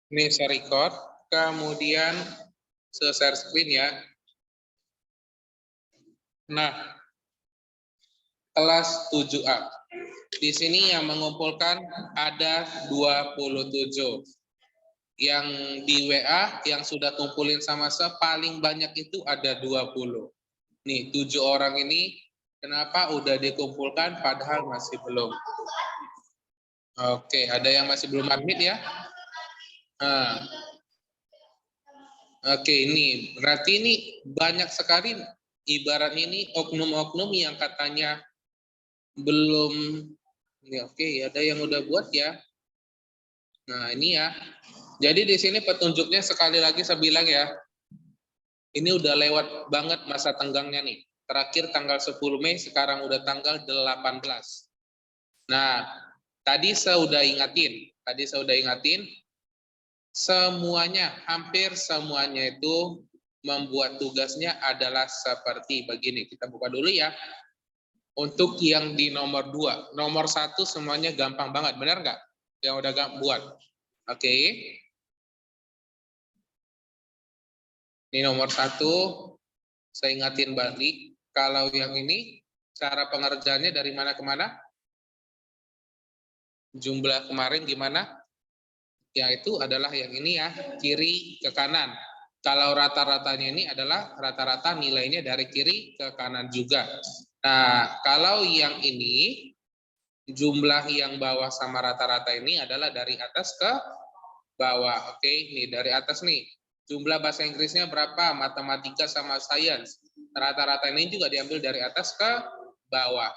Ini saya record, kemudian saya share screen ya. Nah, kelas 7A. Di sini yang mengumpulkan ada 27. Yang di WA yang sudah kumpulin sama saya paling banyak itu ada 20. Nih, 7 orang ini kenapa udah dikumpulkan padahal masih belum. Oke, ada yang masih belum admit ya? Nah, oke, ini berarti ini banyak sekali ibarat ini oknum-oknum yang katanya belum ya, oke, ada yang udah buat ya. Nah, ini ya. Jadi di sini petunjuknya sekali lagi saya bilang ya. Ini udah lewat banget masa tenggangnya nih. Terakhir tanggal 10 Mei, sekarang udah tanggal 18. Nah, tadi saya udah ingatin, semuanya, hampir semuanya itu membuat tugasnya adalah seperti begini. Kita buka dulu ya. Untuk yang di nomor 2, nomor 1 semuanya gampang banget, benar nggak? Yang udah buat. Oke. Ini nomor 1, saya ingatin balik. Kalau yang ini, cara pengerjaannya dari mana ke mana? Jumlah kemarin gimana? Yaitu adalah yang ini ya, kiri ke kanan. Kalau rata-ratanya ini adalah rata-rata nilainya dari kiri ke kanan juga. Nah, kalau yang ini, jumlah yang bawah sama rata-rata ini adalah dari atas ke bawah. Oke, ini dari atas nih. Jumlah bahasa Inggrisnya berapa? Matematika sama sains. Rata-rata ini juga diambil dari atas ke bawah.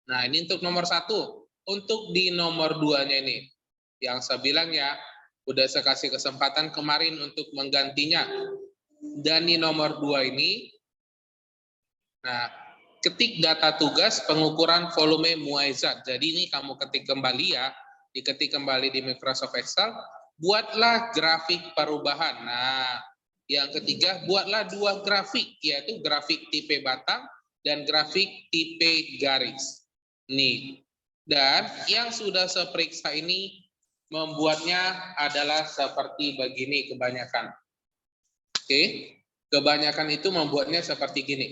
Nah, ini untuk nomor 1. Untuk di nomor 2-nya ini, yang saya bilang ya, udah saya kasih kesempatan kemarin untuk menggantinya. Dan di nomor 2 ini, nah, ketik data tugas pengukuran volume muai zat. Jadi ini kamu ketik kembali ya, diketik kembali di Microsoft Excel, buatlah grafik perubahan. Nah, yang ketiga, buatlah 2 grafik, yaitu grafik tipe batang dan grafik tipe garis. Nih, dan yang sudah saya periksa ini membuatnya adalah seperti begini kebanyakan. Oke, kebanyakan itu membuatnya seperti gini.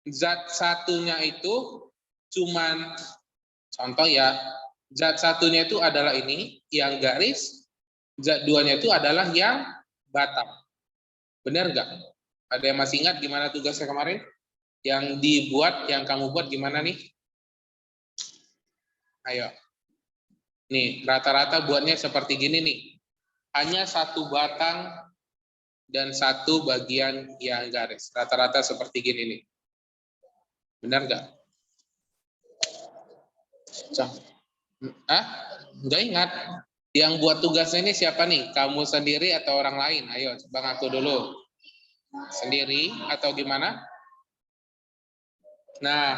Zat satunya itu cuman contoh ya, zat satunya itu adalah ini yang garis, zat duanya itu adalah yang batang. Benar nggak? Ada yang masih ingat gimana tugasnya kemarin? Yang dibuat, yang kamu buat gimana nih? Ayo. Nih, rata-rata buatnya seperti gini nih. Hanya 1 batang dan 1 bagian yang garis. Rata-rata seperti gini nih. Benar nggak? Nggak ingat. Yang buat tugasnya ini siapa nih? Kamu sendiri atau orang lain? Ayo, coba ngaku dulu. Sendiri atau gimana? Nah,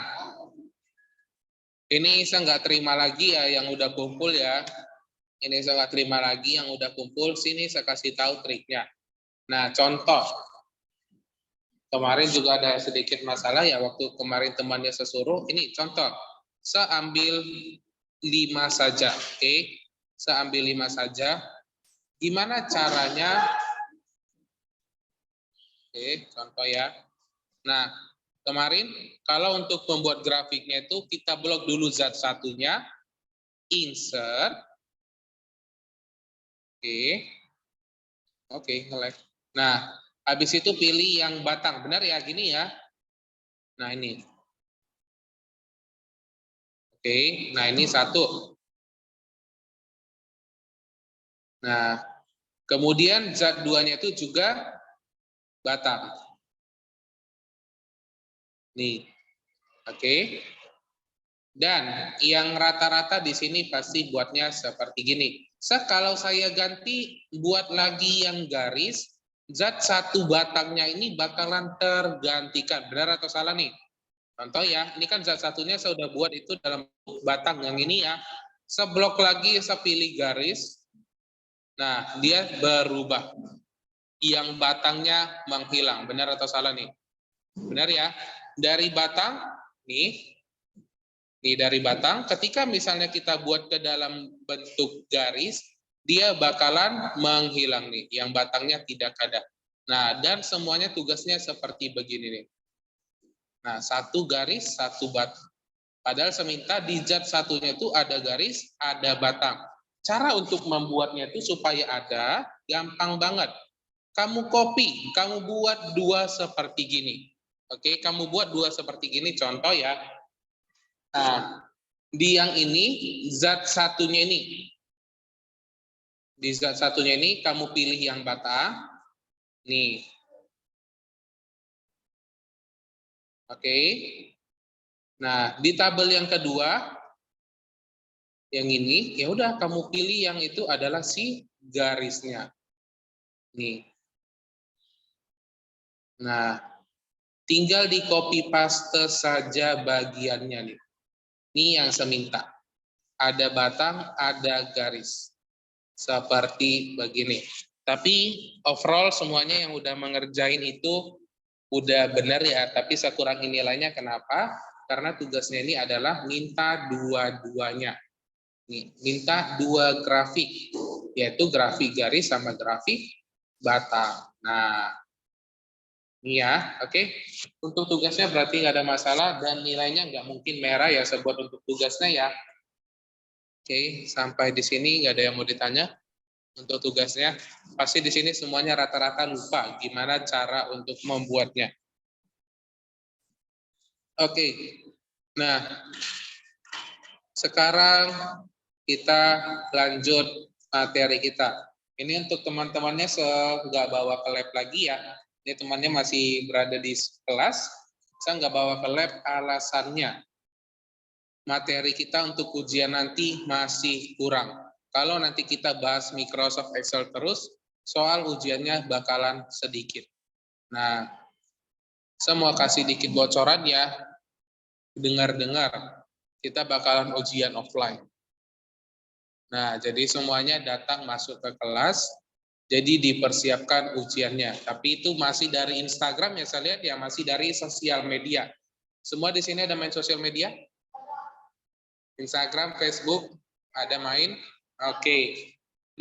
ini saya nggak terima lagi ya yang udah kumpul ya. Ini saya nggak terima lagi yang udah kumpul. Sini saya kasih tahu triknya. Nah, contoh. Kemarin juga ada sedikit masalah ya waktu kemarin temannya saya suruh. Ini contoh. Saya ambil 5 saja, oke? Saya ambil 5 saja. Gimana caranya? Oke, contoh ya. Nah, kemarin kalau untuk membuat grafiknya itu kita blok dulu zat satunya, insert. Oke, nge-lag. Nah, habis itu pilih yang batang. Benar ya, gini ya. Nah, ini. Oke, nah ini 1. Nah, kemudian zat 2-nya itu juga batang. Nih. Oke. Dan yang rata-rata di sini pasti buatnya seperti gini. Kalau saya ganti buat lagi yang garis, zat 1 batangnya ini bakalan tergantikan. Benar atau salah nih? Contoh ya, ini kan zat satunya saya udah buat itu dalam batang yang ini ya. Seblok lagi saya pilih garis. Nah, dia berubah. Yang batangnya menghilang. Benar atau salah nih? Benar ya? Dari batang, nih dari batang, ketika misalnya kita buat ke dalam bentuk garis, dia bakalan menghilang nih, yang batangnya tidak ada. Nah, dan semuanya tugasnya seperti begini nih. Nah, satu garis, satu batang. Padahal seminta di zat satunya itu ada garis, ada batang. Cara untuk membuatnya itu supaya ada, gampang banget. Kamu copy, kamu buat dua seperti gini. Oke, kamu buat dua seperti gini, contoh ya. Nah, di yang ini, zat satunya ini. Di zat satunya ini, kamu pilih yang batang. Nih. Oke. Nah, di tabel yang kedua, yang ini, ya udah kamu pilih yang itu adalah si garisnya. Nih. Nah, tinggal di copy paste saja bagiannya nih. Ini yang seminta. Ada batang, ada garis. Seperti begini. Tapi overall semuanya yang udah mengerjain itu udah benar ya, tapi saya kurangi nilainya kenapa? Karena tugasnya ini adalah minta dua-duanya. Minta dua grafik, yaitu grafik garis sama grafik batang. Nah, ini ya, oke. Untuk tugasnya berarti nggak ada masalah dan nilainya nggak mungkin merah ya sebut untuk tugasnya ya. Oke, sampai di sini nggak ada yang mau ditanya untuk tugasnya. Pasti di sini semuanya rata-rata lupa gimana cara untuk membuatnya. Oke, nah sekarang kita lanjut materi kita. Ini untuk teman-temannya nggak bawa ke lab lagi ya. Ini temannya masih berada di kelas. Saya nggak bawa ke lab alasannya. Materi kita untuk ujian nanti masih kurang. Kalau nanti kita bahas Microsoft Excel terus, soal ujiannya bakalan sedikit. Nah, saya mau kasih dikit bocoran ya. Dengar-dengar, kita bakalan ujian offline. Nah, jadi semuanya datang masuk ke kelas, jadi dipersiapkan ujiannya. Tapi itu masih dari Instagram ya, saya lihat ya, masih dari sosial media. Semua di sini ada main sosial media? Instagram, Facebook, ada main? Oke.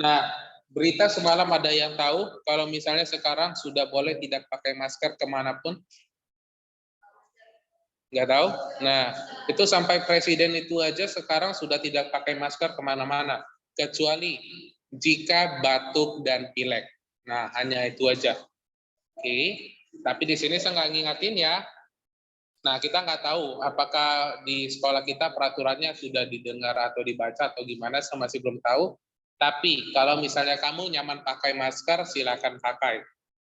Nah, berita semalam ada yang tahu kalau misalnya sekarang sudah boleh tidak pakai masker kemanapun? Nggak tahu? Nah, itu sampai presiden itu aja sekarang sudah tidak pakai masker kemana-mana. Kecuali jika batuk dan pilek. Nah, hanya itu aja. Oke, tapi di sini saya nggak ngingatin ya. Nah, kita nggak tahu apakah di sekolah kita peraturannya sudah didengar atau dibaca atau gimana, saya masih belum tahu. Tapi kalau misalnya kamu nyaman pakai masker, silakan pakai.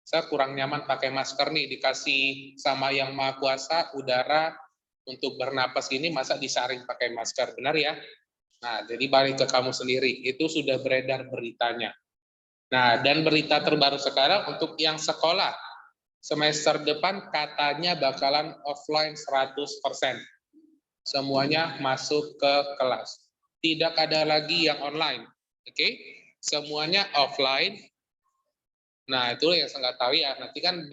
Saya kurang nyaman pakai masker nih, dikasih sama yang maha kuasa udara untuk bernapas ini, masa disaring pakai masker, benar ya? Nah, jadi balik ke kamu sendiri, itu sudah beredar beritanya. Nah, dan berita terbaru sekarang untuk yang sekolah, semester depan katanya bakalan offline 100%. Semuanya masuk ke kelas. Tidak ada lagi yang online, oke? Semuanya offline. Nah, itu yang saya nggak tahu ya. Nanti kan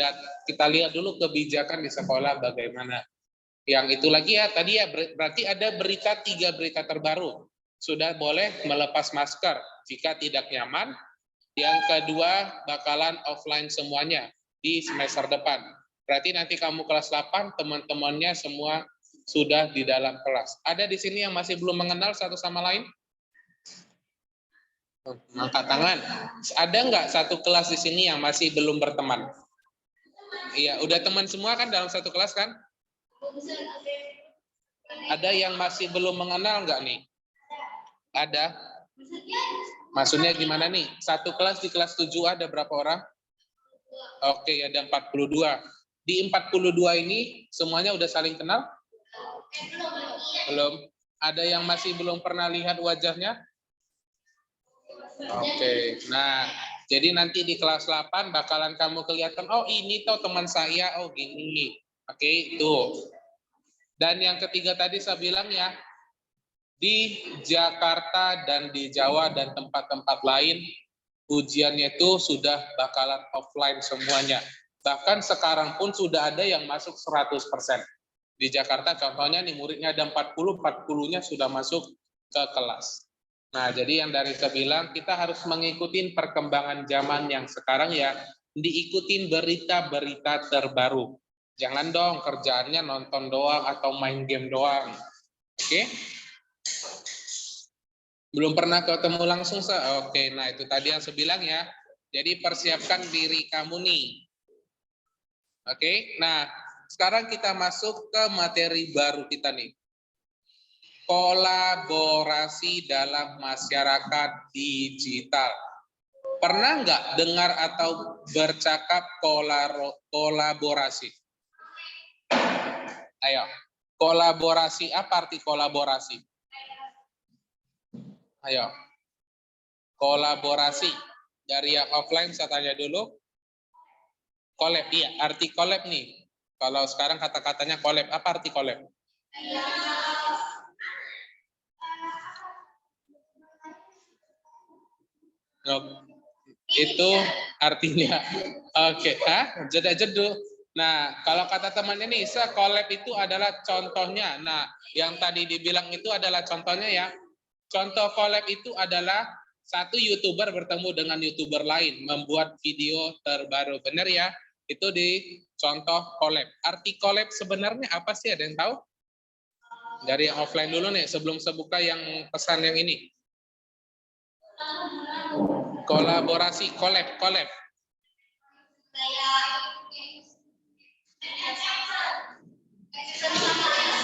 kita lihat dulu kebijakan di sekolah bagaimana. Yang itu lagi ya, tadi ya berarti ada berita 3 berita terbaru. Sudah boleh melepas masker jika tidak nyaman. Yang kedua, bakalan offline semuanya di semester depan. Berarti nanti kamu kelas 8, teman-temannya semua sudah di dalam kelas. Ada di sini yang masih belum mengenal satu sama lain? Angkat tangan. Ada nggak satu kelas di sini yang masih belum berteman? Iya, udah teman semua kan dalam satu kelas kan? Ada yang masih belum mengenal nggak nih? Ada. Maksudnya gimana nih? Satu kelas di kelas 7 ada berapa orang? Oke, ada 42. Di 42 ini semuanya udah saling kenal? Belum. Ada yang masih belum pernah lihat wajahnya? Oke, nah jadi nanti di kelas 8 bakalan kamu kelihatan, oh ini tuh teman saya, oh gini. Oke, itu. Dan yang ketiga tadi saya bilang ya, di Jakarta dan di Jawa dan tempat-tempat lain, ujiannya itu sudah bakalan offline semuanya. Bahkan sekarang pun sudah ada yang masuk 100%. Di Jakarta contohnya nih muridnya ada 40, 40-nya sudah masuk ke kelas. Nah, jadi yang dari saya bilang, kita harus mengikuti perkembangan zaman yang sekarang ya, diikutin berita-berita terbaru. Jangan dong kerjaannya nonton doang atau main game doang. Oke? Belum pernah ketemu langsung, Oke, nah itu tadi yang saya bilang ya. Jadi persiapkan diri kamu nih. Oke, nah sekarang kita masuk ke materi baru kita nih. Kolaborasi dalam masyarakat digital. Pernah nggak dengar atau bercakap kolaborasi? Ayo, kolaborasi, apa arti kolaborasi? Ayo, kolaborasi. Dari yang offline saya tanya dulu. Collab, iya, arti collab nih. Kalau sekarang kata-katanya collab, apa arti collab? Itu artinya, oke, jeda jedu. Nah, kalau kata temannya nih, collab itu adalah contohnya. Nah, yang tadi dibilang itu adalah contohnya ya. Contoh collab itu adalah satu YouTuber bertemu dengan YouTuber lain, membuat video terbaru. Benar ya? Itu di contoh collab. Arti collab sebenarnya apa sih? Ada yang tahu? Dari yang offline dulu nih, sebelum saya buka yang pesan yang ini. Kolaborasi, collab.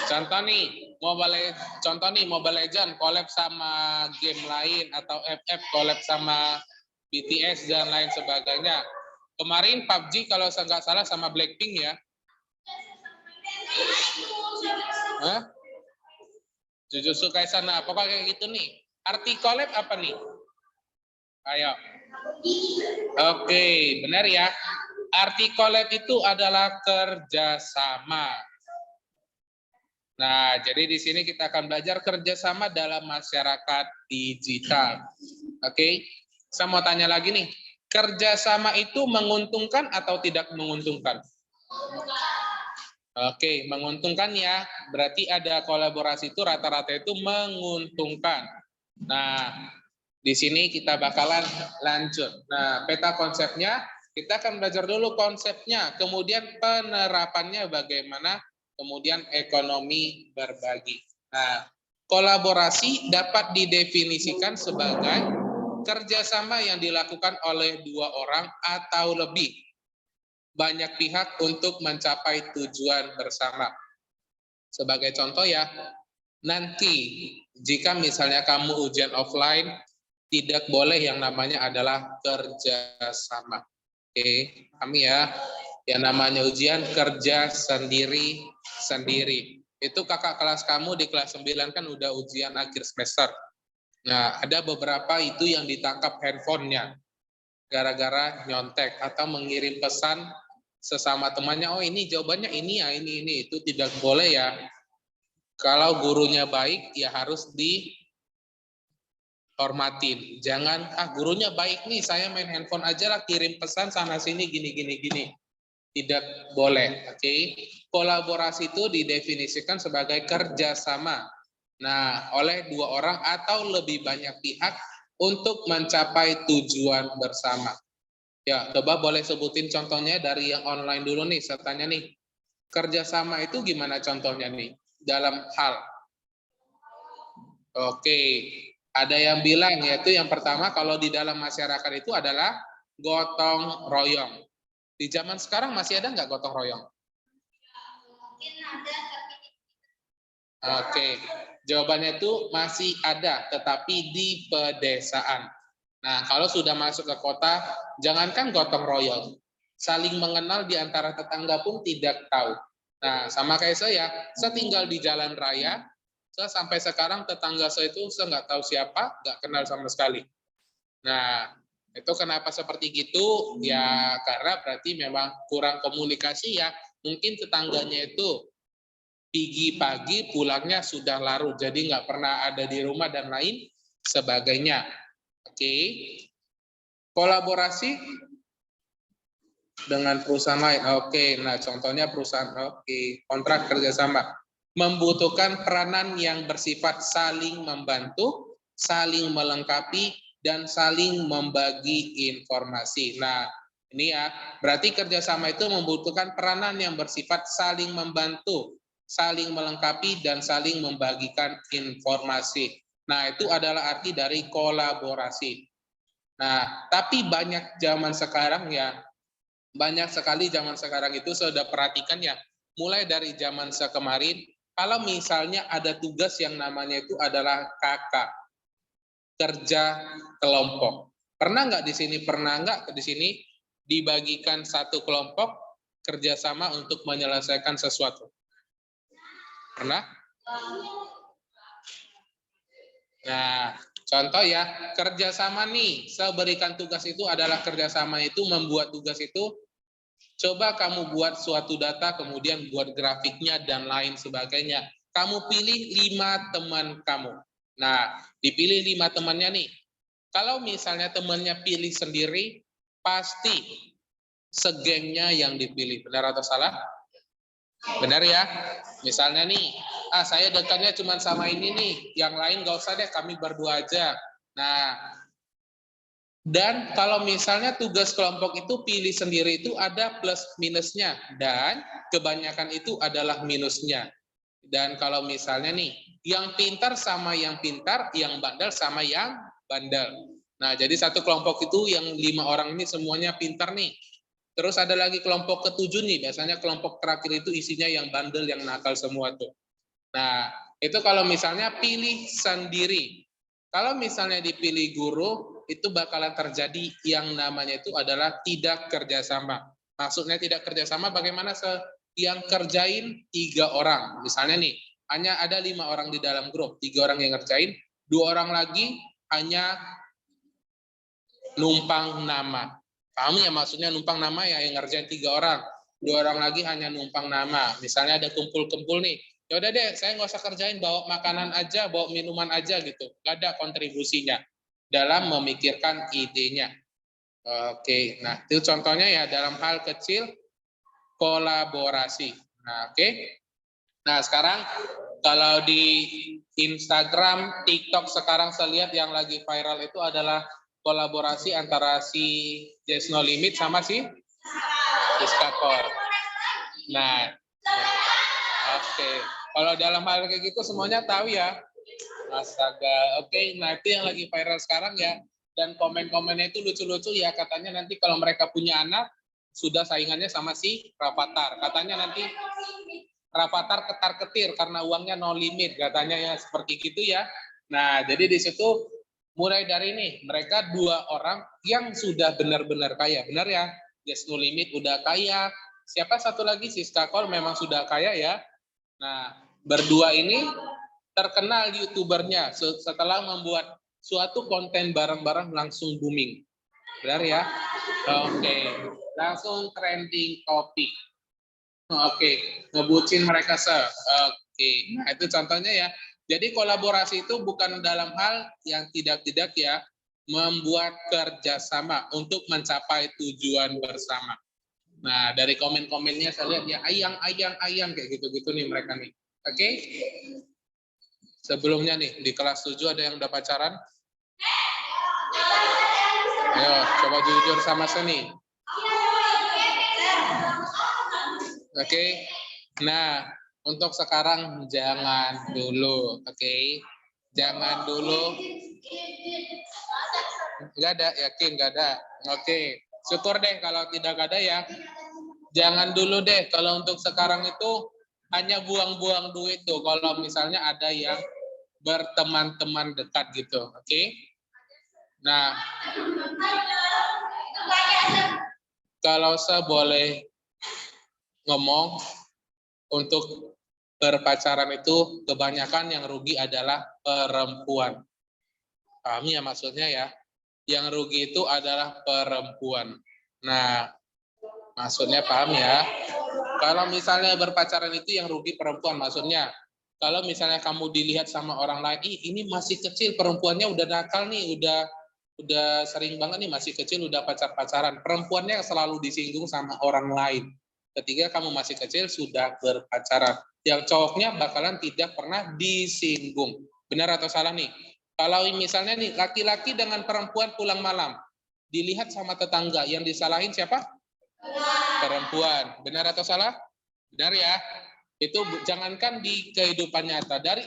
Contoh nih Mobile Legend collab sama game lain atau FF collab sama BTS dan lain sebagainya. Kemarin PUBG kalau saya nggak salah sama Blackpink ya. Jujutsu Kaisen, nah pokoknya kayak gitu nih. Arti collab apa nih? Ayo. Oke, benar ya. Arti collab itu adalah kerjasama. Nah, jadi di sini kita akan belajar kerjasama dalam masyarakat digital. Oke, saya mau tanya lagi nih, kerjasama itu menguntungkan atau tidak menguntungkan? Oke, menguntungkan ya. Berarti ada kolaborasi itu rata-rata itu menguntungkan. Nah, di sini kita bakalan lanjut. Nah, peta konsepnya, kita akan belajar dulu konsepnya, kemudian penerapannya bagaimana, kemudian ekonomi berbagi. Nah, kolaborasi dapat didefinisikan sebagai kerjasama yang dilakukan oleh dua orang atau lebih banyak pihak untuk mencapai tujuan bersama. Sebagai contoh ya, nanti jika misalnya kamu ujian offline, tidak boleh yang namanya adalah kerjasama. Oke, kami ya, yang namanya ujian kerja sendiri. Itu kakak kelas kamu di kelas 9 kan udah ujian akhir semester. Nah, ada beberapa itu yang ditangkap handphonenya gara-gara nyontek atau mengirim pesan sesama temannya, oh ini jawabannya ini ya, ini. Itu tidak boleh ya. Kalau gurunya baik, ya harus dihormatin. Jangan, gurunya baik nih, saya main handphone aja lah, kirim pesan sana sini gini. Tidak boleh, oke? Kolaborasi itu didefinisikan sebagai kerjasama. Nah, oleh dua orang atau lebih banyak pihak untuk mencapai tujuan bersama. Ya, coba boleh sebutin contohnya dari yang online dulu nih, saya tanya nih. Kerjasama itu gimana contohnya nih? Dalam hal. Oke, ada yang bilang yaitu yang pertama kalau di dalam masyarakat itu adalah gotong royong. Di zaman sekarang masih ada nggak gotong royong? Oke, jawabannya itu masih ada, tetapi di pedesaan. Nah, kalau sudah masuk ke kota, jangankan gotong royong, saling mengenal di antara tetangga pun tidak tahu. Nah, sama kayak saya tinggal di jalan raya, saya sampai sekarang tetangga saya itu saya nggak tahu siapa, nggak kenal sama sekali. Nah, itu kenapa seperti gitu? Ya, karena berarti memang kurang komunikasi ya. Mungkin tetangganya itu pagi pulangnya sudah larut, jadi nggak pernah ada di rumah dan lain sebagainya. Oke, kolaborasi dengan perusahaan lain. Oke, nah contohnya perusahaan, kontrak kerjasama membutuhkan peranan yang bersifat saling membantu saling melengkapi, dan saling membagi informasi. Nah, ini ya, berarti kerjasama itu membutuhkan peranan yang bersifat saling membantu, saling melengkapi, dan saling membagikan informasi. Nah, itu adalah arti dari kolaborasi. Nah, tapi banyak zaman sekarang ya, banyak sekali zaman sekarang itu sudah perhatikan ya, mulai dari zaman sekemarin, kalau misalnya ada tugas yang namanya itu adalah KK, kerja kelompok. Pernah nggak di sini? Pernah nggak di sini dibagikan satu kelompok kerjasama untuk menyelesaikan sesuatu? Pernah? Nah, contoh ya, kerjasama nih, saya berikan tugas itu adalah kerjasama itu membuat tugas itu, coba kamu buat suatu data, kemudian buat grafiknya dan lain sebagainya. Kamu pilih 5 teman kamu. Nah, dipilih 5 temannya nih. Kalau misalnya temannya pilih sendiri, pasti segengnya yang dipilih. Benar atau salah? Benar ya? Misalnya nih, saya dekatnya cuma sama ini nih, yang lain gak usah deh, kami berdua aja. Nah, dan kalau misalnya tugas kelompok itu pilih sendiri itu ada plus minusnya, dan kebanyakan itu adalah minusnya. Dan kalau misalnya nih, yang pintar sama yang pintar, yang bandel sama yang bandel. Nah, jadi satu kelompok itu yang 5 orang ini semuanya pintar nih. Terus ada lagi kelompok ketujuh nih, biasanya kelompok terakhir itu isinya yang bandel, yang nakal semua tuh. Nah, itu kalau misalnya pilih sendiri. Kalau misalnya dipilih guru, itu bakalan terjadi yang namanya itu adalah tidak kerjasama. Maksudnya tidak kerjasama bagaimana yang kerjain 3 orang. Misalnya nih, hanya ada 5 orang di dalam grup, 3 orang yang ngerjain, 2 orang lagi hanya numpang nama. Paham ya maksudnya numpang nama ya, yang ngerjain 3 orang. 2 orang lagi hanya numpang nama. Misalnya ada kumpul-kumpul nih. Ya udah deh, saya nggak usah kerjain, bawa makanan aja, bawa minuman aja gitu. Nggak ada kontribusinya dalam memikirkan idenya. Oke, nah itu contohnya ya dalam hal kecil kolaborasi. Nah, oke. Nah, sekarang kalau di Instagram, TikTok sekarang saya lihat yang lagi viral itu adalah kolaborasi antara si Just No Limit sama si Siska Kol. Nah, oke. Kalau dalam hal kayak gitu semuanya tahu ya. Astaga, oke. Nah, itu yang lagi viral sekarang ya. Dan komen-komennya itu lucu-lucu ya. Katanya nanti kalau mereka punya anak, sudah saingannya sama si Rafathar. Katanya nanti Rafathar ketar-ketir karena uangnya no limit. Katanya ya seperti gitu ya. Nah, jadi di situ mulai dari ini, mereka 2 orang yang sudah benar-benar kaya. Benar ya? Just No Limit udah kaya. Siapa satu lagi? Siska Kol memang sudah kaya ya. Nah, berdua ini terkenal YouTubernya setelah membuat suatu konten bareng-bareng langsung booming. Benar ya? Oke. Langsung trending topik. Oke. Ngebucin mereka Oke. Nah, itu contohnya ya. Jadi kolaborasi itu bukan dalam hal yang tidak-tidak ya, membuat kerjasama untuk mencapai tujuan bersama. Nah, dari komen-komennya saya lihat ya ayang kayak gitu-gitu nih mereka nih. Oke? Sebelumnya nih di kelas 7 ada yang udah pacaran? Ayo, coba jujur sama Seni. Oke? Nah, untuk sekarang jangan dulu, oke? Jangan dulu. Enggak ada, yakin enggak ada. Oke, syukur deh kalau tidak ada ya. Jangan dulu deh, kalau untuk sekarang itu hanya buang-buang duit tuh kalau misalnya ada yang berteman-teman dekat gitu, oke? Nah, kalau saya boleh ngomong, untuk berpacaran itu kebanyakan yang rugi adalah perempuan. Paham ya maksudnya ya? Yang rugi itu adalah perempuan. Nah, maksudnya paham ya? Kalau misalnya berpacaran itu yang rugi perempuan, maksudnya kalau misalnya kamu dilihat sama orang lain, ini masih kecil, perempuannya udah nakal nih, udah sering banget nih masih kecil udah pacaran. Perempuannya selalu disinggung sama orang lain. Ketika kamu masih kecil sudah berpacaran, yang cowoknya bakalan tidak pernah disinggung. Benar atau salah nih? Kalau misalnya nih laki-laki dengan perempuan pulang malam, dilihat sama tetangga, yang disalahin siapa? Perempuan. Benar atau salah? Benar ya. Itu jangankan di kehidupan nyata, dari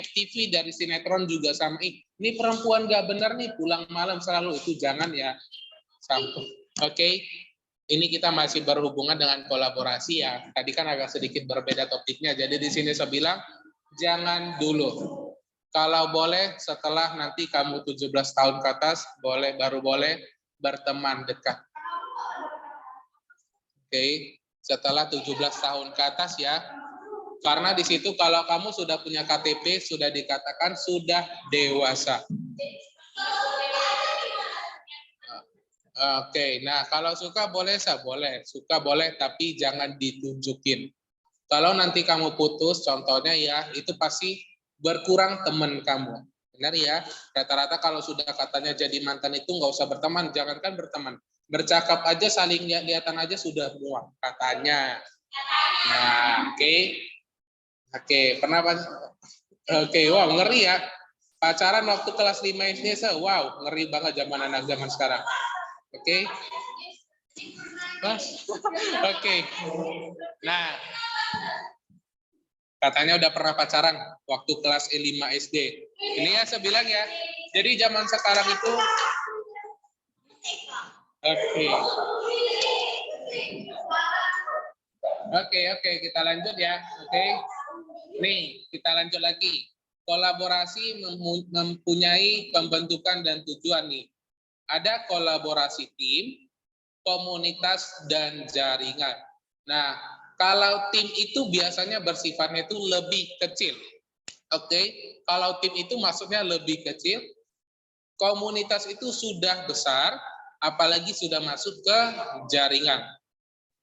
FTV dari sinetron juga sama. Ini perempuan gak benar nih pulang malam selalu, itu jangan ya. Oke. Ini kita masih berhubungan dengan kolaborasi ya. Tadi kan agak sedikit berbeda topiknya. Jadi di sini saya bilang jangan dulu. Kalau boleh setelah nanti kamu 17 tahun ke atas, baru boleh berteman dekat. Oke, setelah 17 tahun ke atas ya. Karena di situ kalau kamu sudah punya KTP, sudah dikatakan sudah dewasa. Oke, nah kalau suka boleh, boleh. Suka boleh, tapi jangan ditunjukin. Kalau nanti kamu putus, contohnya ya, itu pasti berkurang teman kamu. Benar ya? Rata-rata kalau sudah katanya jadi mantan itu nggak usah berteman, jangankan berteman. Bercakap aja, saling lihat-lihatan aja sudah muak katanya. Nah, oke. Pernah Oke, wow, ngeri ya. Pacaran waktu kelas 5 SD, wow, ngeri banget zaman anak zaman sekarang. Oke. Oke. Nah, katanya udah pernah pacaran waktu kelas 5 SD. Ini ya saya bilang ya. Jadi zaman sekarang itu Oke, kita lanjut ya. Oke. Nih, kita lanjut lagi. Kolaborasi mempunyai pembentukan dan tujuan nih. Ada kolaborasi tim, komunitas, dan jaringan. Nah, kalau tim itu biasanya bersifatnya itu lebih kecil. Oke, kalau tim itu maksudnya lebih kecil, komunitas itu sudah besar, apalagi sudah masuk ke jaringan.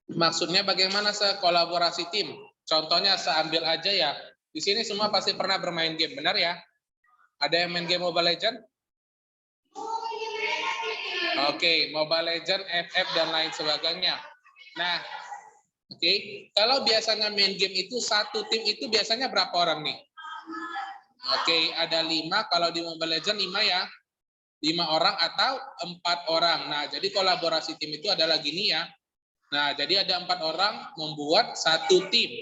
Maksudnya bagaimana kolaborasi tim? Contohnya saya ambil aja ya. Di sini semua pasti pernah bermain game, benar ya? Ada yang main game Mobile Legends? Oke, Mobile Legends, FF, dan lain sebagainya. Nah, oke, kalau biasanya main game itu satu tim itu biasanya berapa orang nih? Oke, ada 5. Kalau di Mobile Legends 5 ya. 5 orang atau 4 orang. Nah, jadi kolaborasi tim itu adalah gini ya. Nah, jadi ada 4 orang membuat satu tim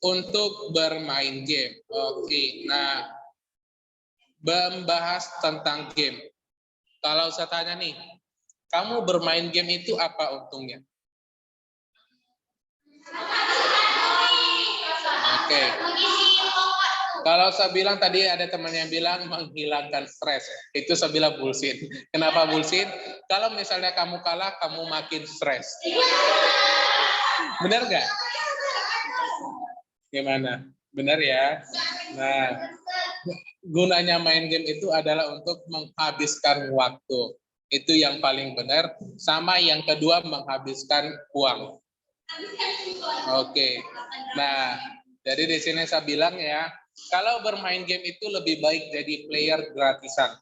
untuk bermain game. Oke, nah membahas tentang game. Kalau saya tanya nih, kamu bermain game itu apa untungnya? Oke. Kalau saya bilang tadi ada teman yang bilang menghilangkan stres. Itu saya bilang bullshit. Kenapa bullshit? Kalau misalnya kamu kalah, kamu makin stres. Benar nggak? Gimana? Benar ya? Nah, gunanya main game itu adalah untuk menghabiskan waktu. Itu yang paling benar. Sama yang kedua, menghabiskan uang. Oke. Nah, jadi di sini saya bilang ya, kalau bermain game itu lebih baik jadi player gratisan.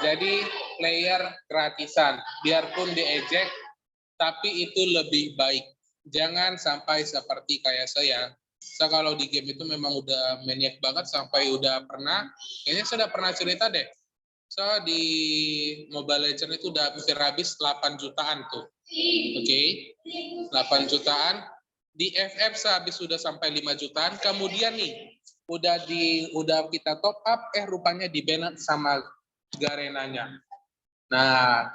Jadi player gratisan, biarpun diejek, tapi itu lebih baik. Jangan sampai seperti kayak saya. Saya kalau di game itu memang udah maniak banget sampai udah pernah, kayaknya saya udah pernah cerita deh. So di Mobile Legends itu udah hampir habis 8 jutaan tuh. Oke. 8 jutaan. Di FF sehabis sudah sampai 5 jutaan. Kemudian nih udah kita top up rupanya di-ban sama Garenanya. Nah,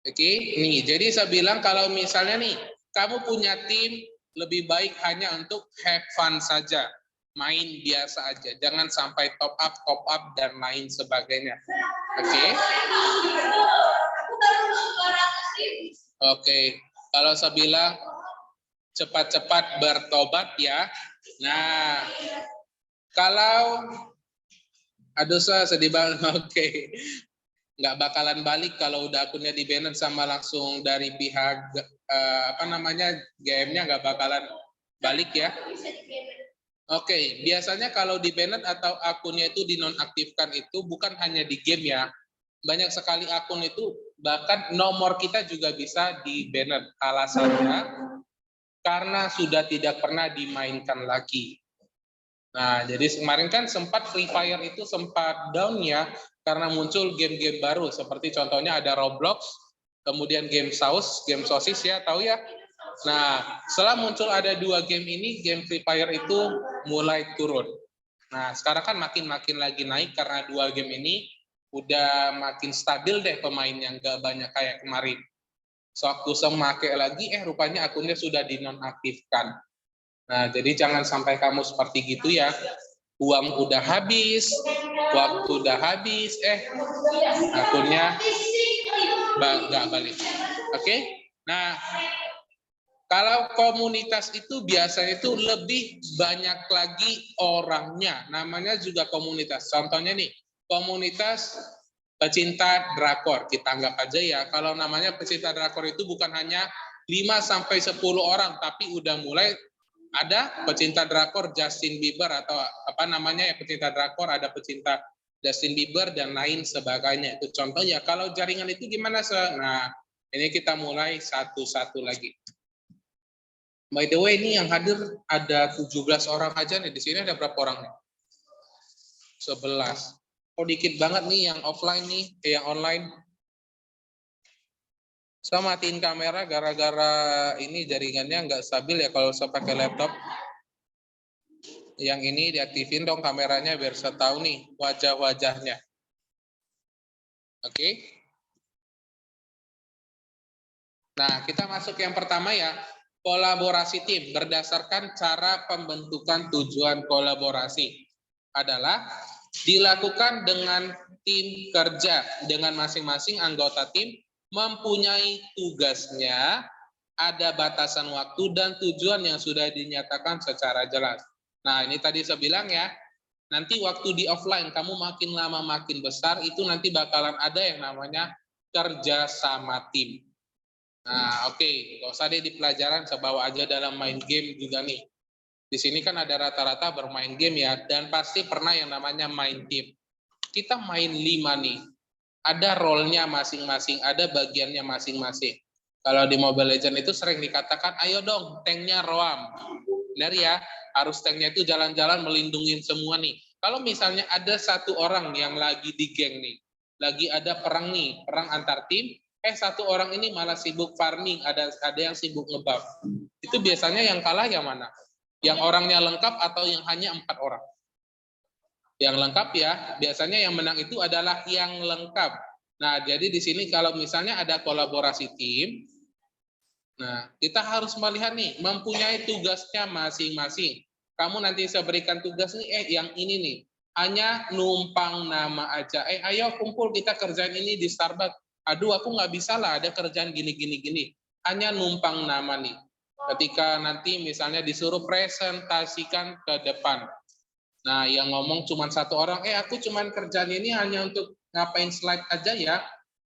oke, nih jadi saya bilang kalau misalnya nih kamu punya tim, lebih baik hanya untuk have fun saja, main biasa aja, jangan sampai top up dan lain sebagainya. Oke. Oke, kalau saya bilang cepat-cepat bertobat ya. Nah, kalau aduh saya sedih banget. Oke. Nggak bakalan balik kalau udah akunnya di-ban sama langsung dari pihak GM-nya nggak bakalan balik ya. Oke, biasanya kalau di-ban atau akunnya itu dinonaktifkan itu bukan hanya di game ya. Banyak sekali akun itu, bahkan nomor kita juga bisa di-ban. Alasannya karena sudah tidak pernah dimainkan lagi. Nah, jadi kemarin kan sempat Free Fire itu sempat down ya, karena muncul game-game baru, seperti contohnya ada Roblox, kemudian game sosis ya, tahu ya? Nah, setelah muncul ada 2 game ini, game Free Fire itu mulai turun. Nah, sekarang kan makin lagi naik karena 2 game ini udah makin stabil deh pemainnya, nggak banyak kayak kemarin. Sewaktu saya pakai lagi, rupanya akunnya sudah dinonaktifkan. Nah, jadi jangan sampai kamu seperti gitu ya. Uang udah habis, waktu udah habis, akunnya nggak balik. Oke? Nah, kalau komunitas itu biasanya itu lebih banyak lagi orangnya. Namanya juga komunitas. Contohnya nih, komunitas pecinta drakor. Kita anggap aja ya, kalau namanya pecinta drakor itu bukan hanya 5-10 orang, tapi udah mulai ada pecinta drakor Justin Bieber atau apa namanya ya, pecinta drakor, ada pecinta Justin Bieber dan lain sebagainya. Itu contohnya. Kalau jaringan itu gimana, Nah, ini kita mulai satu-satu lagi. By the way, ini yang hadir ada 17 orang aja nih. Di sini ada berapa orang nih? 11. Oh, dikit banget nih yang offline nih, yang online. Saya matiin kamera gara-gara ini jaringannya nggak stabil ya kalau saya pakai laptop. Yang ini diaktifin dong kameranya biar saya tahu nih wajah-wajahnya. Oke. Nah, kita masuk yang pertama ya. Kolaborasi tim berdasarkan cara pembentukan tujuan kolaborasi adalah dilakukan dengan tim kerja, dengan masing-masing anggota tim mempunyai tugasnya, ada batasan waktu dan tujuan yang sudah dinyatakan secara jelas. Nah, ini tadi saya bilang ya, nanti waktu di offline kamu makin lama makin besar, itu nanti bakalan ada yang namanya kerja sama tim. Nah, oke, nggak usah deh di pelajaran, saya bawa aja dalam main game juga nih. Di sini kan ada rata-rata bermain game ya, dan pasti pernah yang namanya main tim. Kita main 5 nih, ada role-nya masing-masing, ada bagiannya masing-masing. Kalau di Mobile Legends itu sering dikatakan, ayo dong, tanknya roam. Benar ya, harus tanknya itu jalan-jalan melindungi semua nih. Kalau misalnya ada satu orang yang lagi di geng nih, lagi ada perang nih, perang antar tim, satu orang ini malah sibuk farming, ada yang sibuk ngebuff. Itu biasanya yang kalah yang mana? Yang orangnya lengkap atau yang hanya 4 orang? Yang lengkap ya, biasanya yang menang itu adalah yang lengkap. Nah, jadi di sini kalau misalnya ada kolaborasi tim, nah kita harus melihat nih, mempunyai tugasnya masing-masing. Kamu nanti saya berikan tugas nih, yang ini nih, hanya numpang nama aja. Ayo kumpul kita kerjain ini di Starbucks. Aduh, aku nggak bisa lah, ada kerjaan gini. Hanya numpang nama nih. Ketika nanti misalnya disuruh presentasikan ke depan. Nah, yang ngomong cuma satu orang, aku cuma kerjaan ini hanya untuk ngapain slide aja ya,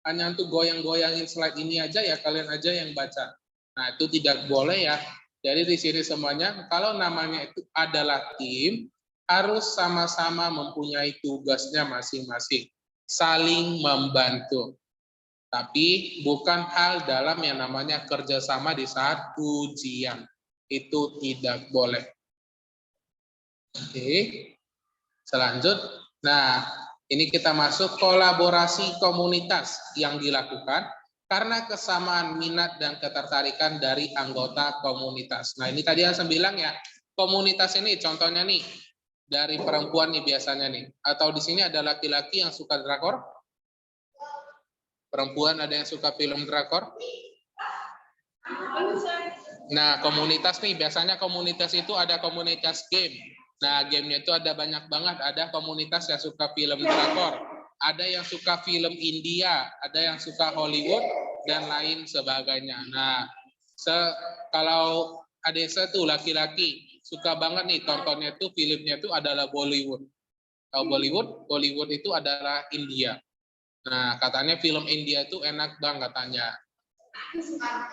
hanya untuk goyang-goyangin slide ini aja ya, kalian aja yang baca. Nah, itu tidak boleh ya. Jadi di sini semuanya, kalau namanya itu adalah tim, harus sama-sama mempunyai tugasnya masing-masing, saling membantu. Tapi bukan hal dalam yang namanya kerjasama di saat ujian. Itu tidak boleh. Oke, selanjut. Nah, ini kita masuk kolaborasi komunitas yang dilakukan karena kesamaan minat dan ketertarikan dari anggota komunitas. Nah, ini tadi yang saya bilang ya, komunitas ini contohnya nih, dari perempuan nih biasanya nih. Atau di sini ada laki-laki yang suka drakor? Perempuan ada yang suka film drakor? Nah, komunitas nih, biasanya komunitas itu ada komunitas game. Nah, gamenya itu ada banyak banget. Ada komunitas yang suka film drakor, ada yang suka film India, ada yang suka Hollywood, dan lain sebagainya. Nah, kalau adik saya tuh laki-laki, suka banget nih tontonnya tuh filmnya itu adalah Bollywood. Tahu Bollywood? Bollywood itu adalah India. Nah, katanya film India itu enak banget katanya.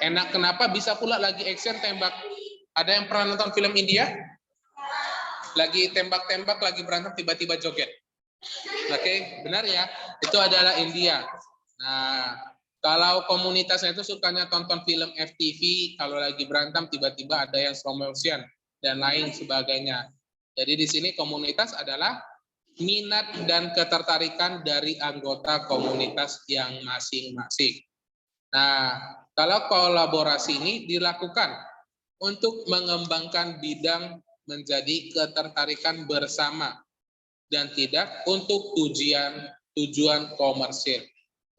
Enak kenapa? Bisa pula lagi action tembak. Ada yang pernah nonton film India? Lagi tembak-tembak, lagi berantem, tiba-tiba joget. Oke, benar ya? Itu adalah India. Nah, kalau komunitasnya itu sukanya tonton film FTV, kalau lagi berantem tiba-tiba ada yang slow motion dan lain sebagainya. Jadi di sini komunitas adalah minat dan ketertarikan dari anggota komunitas yang masing-masing. Nah, kalau kolaborasi ini dilakukan untuk mengembangkan bidang menjadi ketertarikan bersama dan tidak untuk tujuan komersil.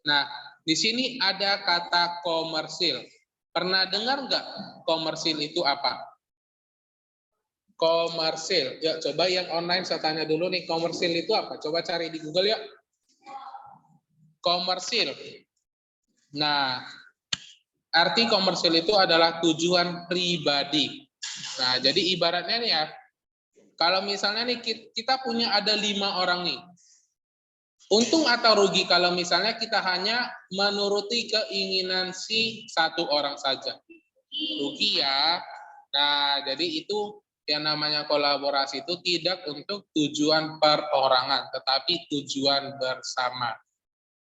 Nah, di sini ada kata komersil. Pernah dengar nggak komersil itu apa? Komersil. Ya, coba yang online saya tanya dulu nih, komersil itu apa? Coba cari di Google ya. Komersil. Nah, arti komersil itu adalah tujuan pribadi. Nah, jadi ibaratnya nih ya, kalau misalnya nih kita punya ada 5 orang nih. Untung atau rugi kalau misalnya kita hanya menuruti keinginan si 1 orang saja. Rugi ya. Nah, jadi itu yang namanya kolaborasi itu tidak untuk tujuan perorangan, tetapi tujuan bersama.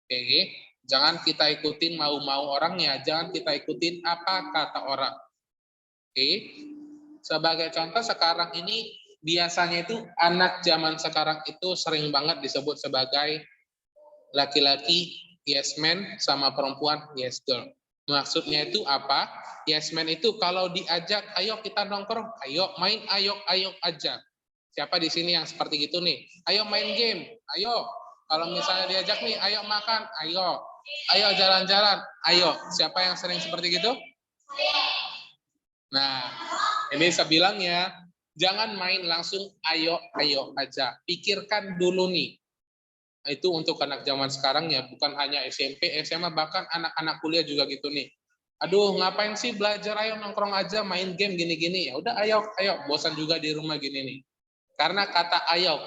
Oke, jangan kita ikutin mau-mau orangnya, jangan kita ikutin apa kata orang. Oke, sebagai contoh sekarang ini biasanya itu anak zaman sekarang itu sering banget disebut sebagai laki-laki yes man sama perempuan yes girl. Maksudnya itu apa? Yes man itu kalau diajak, ayo kita nongkrong, ayo main, ayo aja. Siapa di sini yang seperti itu nih? Ayo main game, ayo. Kalau misalnya diajak nih, ayo makan, ayo. Ayo jalan-jalan, ayo. Siapa yang sering seperti itu? Nah, ini saya bilang ya, jangan main langsung ayo aja. Pikirkan dulu nih. Itu untuk anak zaman sekarang ya, bukan hanya SMP, SMA, bahkan anak-anak kuliah juga gitu nih. Aduh, ngapain sih belajar, ayo nongkrong aja, main game gini-gini. Ya udah ayo, bosan juga di rumah gini nih. Karena kata ayo.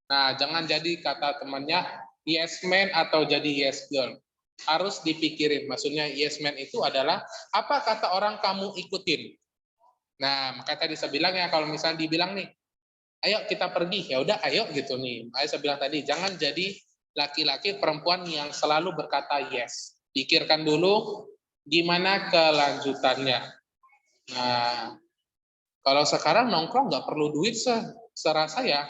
Nah, jangan jadi kata temannya yes man atau jadi yes girl. Harus dipikirin. Maksudnya yes man itu adalah apa kata orang kamu ikutin. Nah, maka tadi saya bilang ya, kalau misalnya dibilang nih, ayo kita pergi, ya udah ayo gitu nih. Makanya saya bilang tadi, jangan jadi laki-laki perempuan yang selalu berkata yes. Pikirkan dulu gimana kelanjutannya. Nah, kalau sekarang nongkrong nggak perlu duit serasa ya.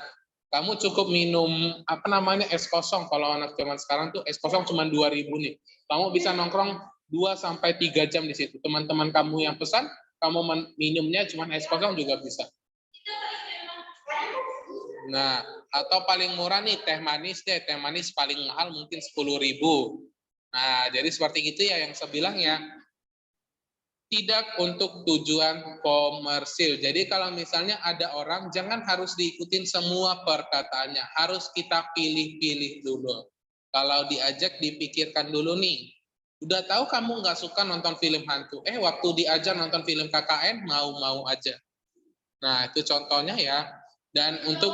Kamu cukup minum apa namanya es kosong. Kalau anak zaman sekarang tuh es kosong cuma 2.000 nih. Kamu bisa nongkrong 2 sampai 3 jam di situ. Teman-teman kamu yang pesan, kamu minumnya cuma es kosong juga bisa. Nah, atau paling murah nih teh manis deh. Teh manis paling mahal mungkin 10.000. Nah, jadi seperti itu ya yang saya bilang ya. Tidak untuk tujuan komersil. Jadi kalau misalnya ada orang, jangan harus diikutin semua perkataannya. Harus kita pilih-pilih dulu. Kalau diajak, dipikirkan dulu nih. Udah tahu kamu nggak suka nonton film hantu. Waktu diajak nonton film KKN, mau-mau aja. Nah, itu contohnya ya. Dan untuk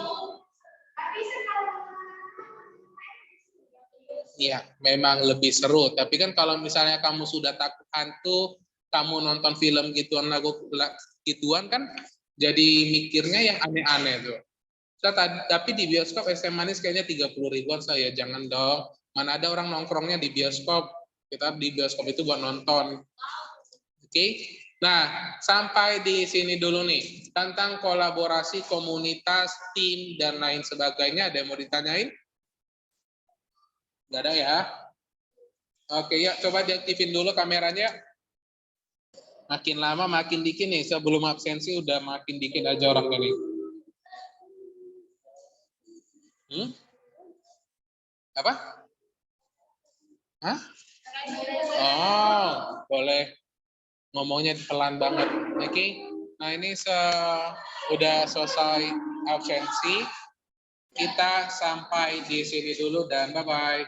ya, memang lebih seru. Tapi kan kalau misalnya kamu sudah takut hantu, kamu nonton film gituan kan jadi mikirnya yang aneh-aneh tuh. Tapi di bioskop SM Manis kayaknya 30.000-an saya. Jangan dong. Mana ada orang nongkrongnya di bioskop. Kita di bioskop itu buat nonton. Oke. Nah, sampai di sini dulu nih. Tentang kolaborasi, komunitas, tim, dan lain sebagainya. Ada yang mau ditanyain? Nggak ada ya? Oke, ya coba diaktifin dulu kameranya. Makin lama makin dikit nih, sebelum absensi udah makin dikit aja orang ini. Apa? Hah? Oh, boleh. Ngomongnya pelan banget. Oke. Nah, ini udah selesai absensi. Kita sampai di sini dulu dan bye-bye.